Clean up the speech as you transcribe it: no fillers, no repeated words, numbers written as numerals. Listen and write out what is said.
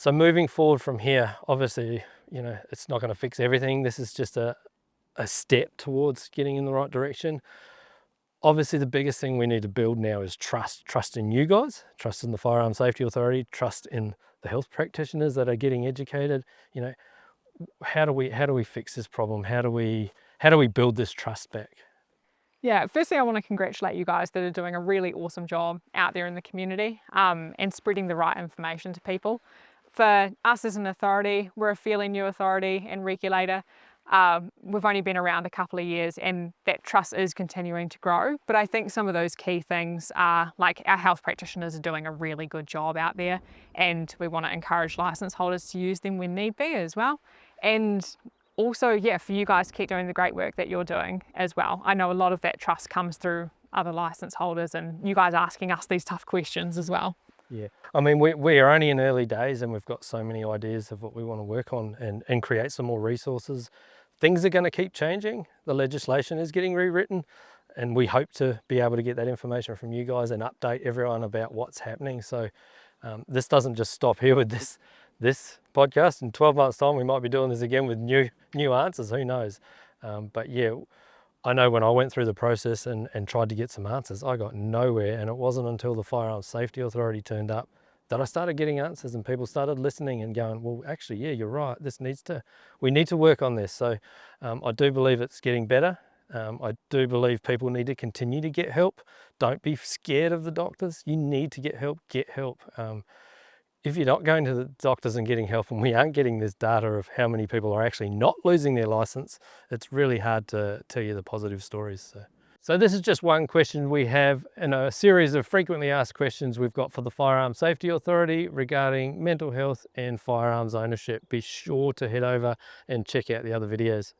So moving forward from here, obviously, it's not going to fix everything. This is just a step towards getting in the right direction. Obviously, the biggest thing we need to build now is trust in you guys, trust in the Firearms Safety Authority, trust in the health practitioners that are getting educated. How do we fix this problem? How do we build this trust back? Yeah, firstly, I want to congratulate you guys that are doing a really awesome job out there in the community and spreading the right information to people. For us as an authority, we're a fairly new authority and regulator. We've only been around a couple of years and that trust is continuing to grow. But I think some of those key things are like our health practitioners are doing a really good job out there, and we want to encourage license holders to use them when need be as well. And also, yeah, for you guys to keep doing the great work that you're doing as well. I know a lot of that trust comes through other license holders and you guys asking us these tough questions as well. Yeah, I mean, we are only in early days and we've got so many ideas of what we want to work on and create some more resources. Things are going to keep changing. The legislation is getting rewritten, and we hope to be able to get that information from you guys and update everyone about what's happening. So this doesn't just stop here with this podcast. In 12 months time, we might be doing this again with new answers, who knows. But yeah, I know when I went through the process and tried to get some answers, I got nowhere. And it wasn't until the Firearms Safety Authority turned up that I started getting answers, and people started listening and going, well, actually, yeah, you're right. We need to work on this. So I do believe it's getting better. I do believe people need to continue to get help. Don't be scared of the doctors. You need to get help. Get help. If you're not going to the doctors and getting help, and we aren't getting this data of how many people are actually not losing their license, it's really hard to tell you the positive stories. So this is just one question we have in a series of frequently asked questions we've got for the Firearms Safety Authority regarding mental health and firearms ownership. Be sure to head over and check out the other videos.